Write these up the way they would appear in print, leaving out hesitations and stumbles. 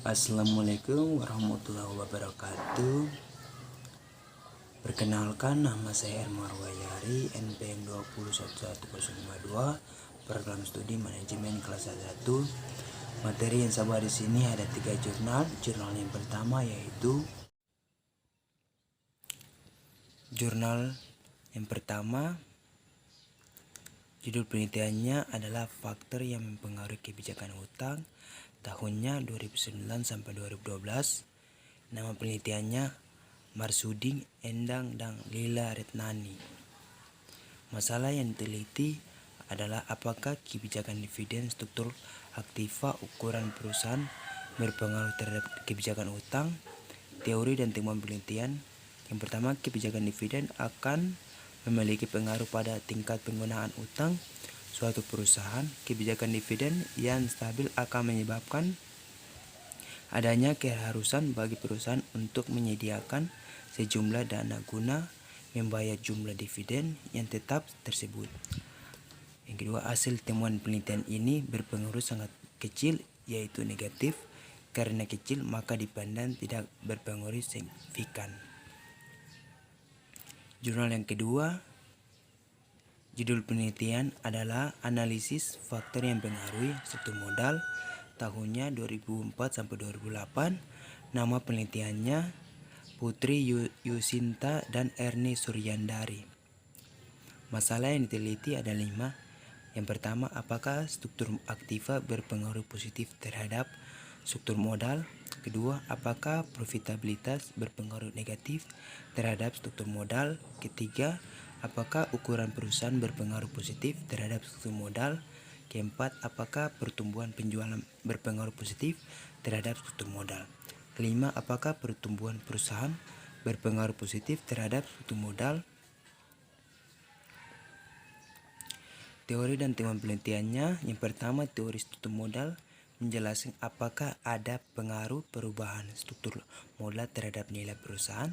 Assalamualaikum warahmatullahi wabarakatuh. Perkenalkan, nama saya Ermar Wayari, NPM 2011052, program studi manajemen kelas 1. Materi yang saya bahas di sini ada 3 jurnal. Jurnal yang pertama yaitu judul penelitiannya adalah faktor yang mempengaruhi kebijakan utang, tahunnya 2009 sampai 2012. Nama penelitiannya Marsuding, Endang, dan Lila Retnani. Masalah yang diteliti adalah apakah kebijakan dividen struktur aktiva ukuran perusahaan berpengaruh terhadap kebijakan utang. Teori dan temuan penelitian. Yang pertama, kebijakan dividen akan memiliki pengaruh pada tingkat penggunaan utang suatu perusahaan. Kebijakan dividen yang stabil akan menyebabkan adanya keharusan bagi perusahaan untuk menyediakan sejumlah dana guna membayar jumlah dividen yang tetap tersebut. Yang kedua, hasil temuan penelitian ini berpengaruh sangat kecil, yaitu negatif. Karena kecil, maka dipandang tidak berpengaruh signifikan. Jurnal yang kedua, judul penelitian adalah analisis faktor yang mempengaruhi struktur modal, tahunnya 2004 sampai 2008. Nama penelitiannya Putri Yusinta dan Erni Suryandari. Masalah yang diteliti ada 5. Yang pertama, apakah struktur aktiva berpengaruh positif terhadap struktur modal? Kedua, apakah profitabilitas berpengaruh negatif terhadap struktur modal? Ketiga, apakah ukuran perusahaan berpengaruh positif terhadap struktur modal? Keempat, apakah pertumbuhan penjualan berpengaruh positif terhadap struktur modal? Kelima, apakah pertumbuhan perusahaan berpengaruh positif terhadap struktur modal? Teori dan temuan penelitiannya. Yang pertama, teori struktur modal menjelaskan apakah ada pengaruh perubahan struktur modal terhadap nilai perusahaan.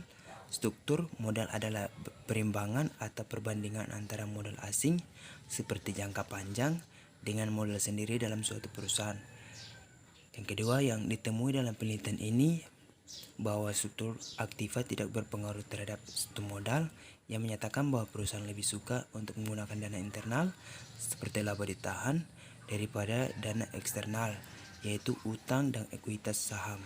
Struktur modal adalah perimbangan atau perbandingan antara modal asing seperti jangka panjang dengan modal sendiri dalam suatu perusahaan. Yang kedua, yang ditemui dalam penelitian ini bahwa struktur aktiva tidak berpengaruh terhadap struktur modal, yang menyatakan bahwa perusahaan lebih suka untuk menggunakan dana internal seperti laba ditahan daripada dana eksternal, yaitu utang dan ekuitas saham,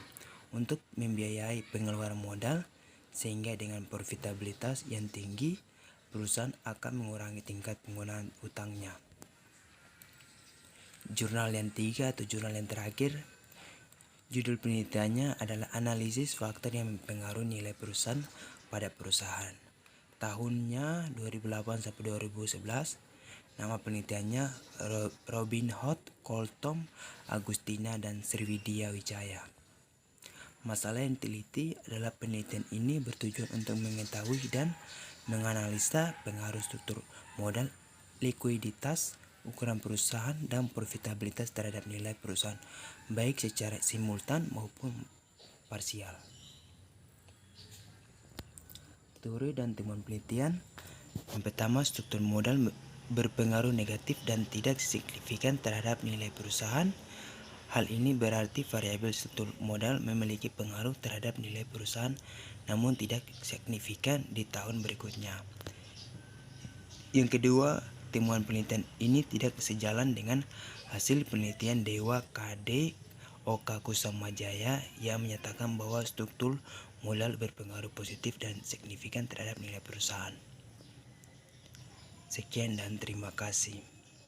untuk membiayai pengeluaran modal, sehingga dengan profitabilitas yang tinggi perusahaan akan mengurangi tingkat penggunaan utangnya. Jurnal yang terakhir, judul penelitiannya adalah analisis faktor yang mempengaruhi nilai perusahaan pada perusahaan, tahunnya 2008 sampai 2011. Nama penelitiannya Robin Hood, Coltom, Agustina, dan Sriwidya Wijaya. Masalah yang diteliti adalah penelitian ini bertujuan untuk mengetahui dan menganalisa pengaruh struktur modal, likuiditas, ukuran perusahaan, dan profitabilitas terhadap nilai perusahaan, baik secara simultan maupun parsial. Teori dan temuan penelitian. Yang pertama, struktur modal berpengaruh negatif dan tidak signifikan terhadap nilai perusahaan. Hal ini berarti variabel struktur modal memiliki pengaruh terhadap nilai perusahaan namun tidak signifikan di tahun berikutnya. Yang kedua, temuan penelitian ini tidak sejalan dengan hasil penelitian Dewa KD Oka Kusamajaya yang menyatakan bahwa struktur modal berpengaruh positif dan signifikan terhadap nilai perusahaan. Sekian dan terima kasih.